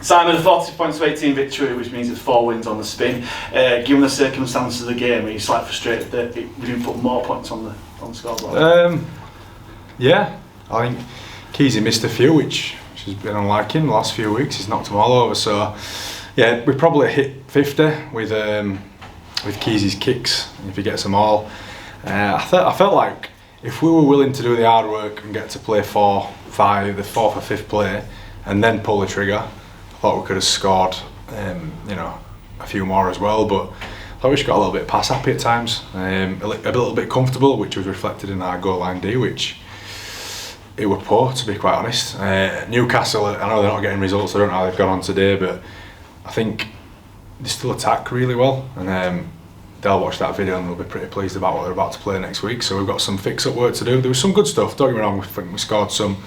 Simon, a 40 points to 18 victory, which means it's 4 wins on the spin. Given the circumstances of the game, are you slightly frustrated that we didn't put more points on the scoreboard? Yeah, I think Keezy missed a few, which has been unlike him the last few weeks. He's knocked them all over. So yeah, we probably hit 50 with Keezy's kicks if he gets them all. I felt like if we were willing to do the hard work and get to play 4-5, the 4th or 5th play, and then pull the trigger, I thought we could have scored, a few more as well. But I thought we just got a little bit pass happy at times, a little bit comfortable, which was reflected in our goal line D, which it were poor, to be quite honest. Newcastle, I know they're not getting results. I don't know how they've gone on today, but I think they still attack really well, and they'll watch that video and they'll be pretty pleased about what they're about to play next week. So we've got some fix-up work to do. There was some good stuff, don't get me wrong. We scored some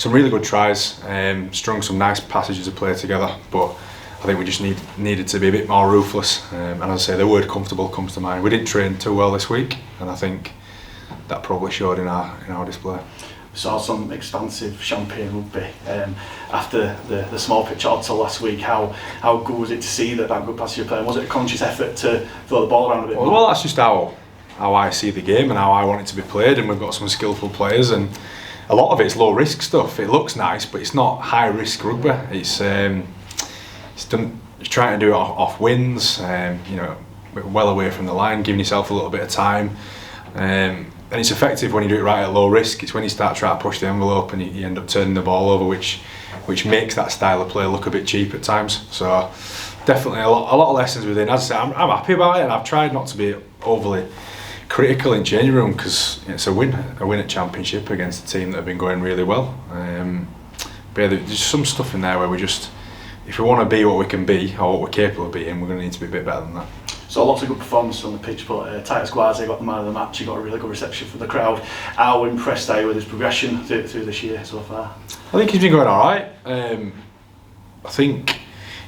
really good tries, strung some nice passages of play together, but I think we just needed to be a bit more ruthless. And as I say, the word comfortable comes to mind. We didn't train too well this week, and I think that probably showed in our display. We saw some expansive champagne rugby after the small pitch at Odsal last week. How good was it to see that good passage of play? Was it a conscious effort to throw the ball around a bit more? Well, that's just how I see the game and how I want it to be played, and we've got some skillful players, and a lot of it's low risk stuff. It looks nice, but it's not high risk rugby. It's trying to do it off wins, well away from the line, giving yourself a little bit of time. And it's effective when you do it right at low risk. It's when you start trying to push the envelope and you end up turning the ball over, which makes that style of play look a bit cheap at times. So definitely a lot of lessons within. As I say, I'm happy about it, and I've tried not to be overly critical in changing room, because it's a win at Championship against a team that have been going really well. But yeah, there's some stuff in there where if we want to be what we can be or what we're capable of being, we're going to need to be a bit better than that. So lots of good performances on the pitch, but Titus Gwazi got the man of the match. He got a really good reception from the crowd. How impressed are you with his progression through this year so far? I think he's been going all right. I think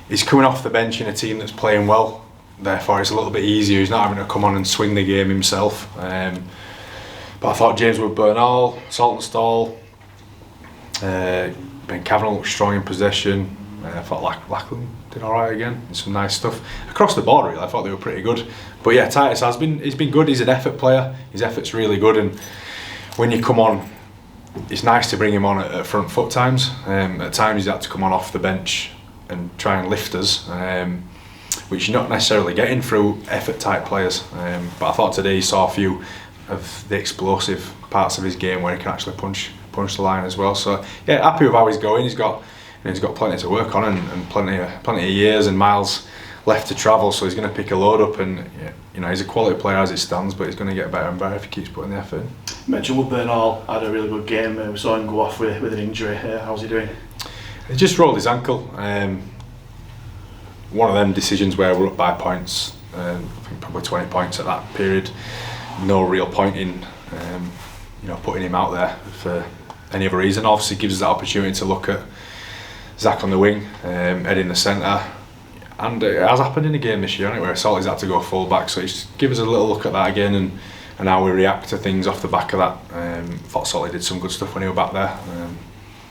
he's coming off the bench in a team that's playing well. Therefore, it's a little bit easier. He's not having to come on and swing the game himself. But I thought James Wood-Bernal, Saltonstall, Ben Kavanagh looked strong in possession. I thought Lachlan did all right again. Some nice stuff across the board. Really, I thought they were pretty good. But yeah, Titus he's been good. He's an effort player. His effort's really good, and when you come on, it's nice to bring him on at front foot times. At times he's had to come on off the bench and try and lift us, which you're not necessarily getting through effort type players. But I thought today he saw a few of the explosive parts of his game where he can actually punch the line as well. So yeah, happy with how he's going. He's got plenty to work on, and plenty of years and miles left to travel, so he's going to pick a load up, and he's a quality player as it stands, but he's going to get better and better if he keeps putting the effort in. You mentioned Wood-Bernal had a really good game. We saw him go off with an injury. How's he doing? He just rolled his ankle. One of them decisions where we're up by points, I think probably 20 points at that period. No real point in putting him out there for any other reason. Obviously gives us that opportunity to look at Zach on the wing, Ed in the centre, and it has happened in the game this year, hasn't it, where Salty's had to go full back, so just give us a little look at that again and how we react to things off the back of that. Thought Salty did some good stuff when he was back there.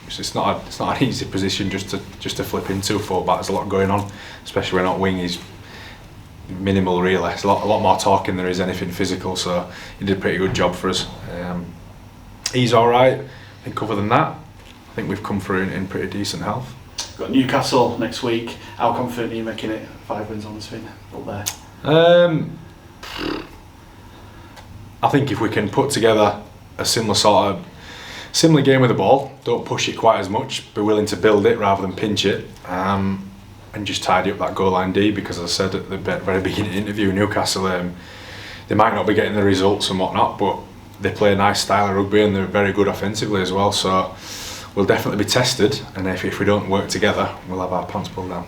It's not an easy position just to flip into full back. There's a lot going on, especially when not wing. He's minimal really. It's a lot more talking than there is anything physical, so he did a pretty good job for us. He's all right. I think other than that, I think we've come through in pretty decent health. Got Newcastle next week. How confident are you making it 5 wins on the spin up there? I think if we can put together a similar game with the ball, don't push it quite as much, be willing to build it rather than pinch it, and just tidy up that goal line D, because as I said at the very beginning of the interview, Newcastle, they might not be getting the results and whatnot, but they play a nice style of rugby and they're very good offensively as well, so we'll definitely be tested, and if we don't work together, we'll have our pants pulled down.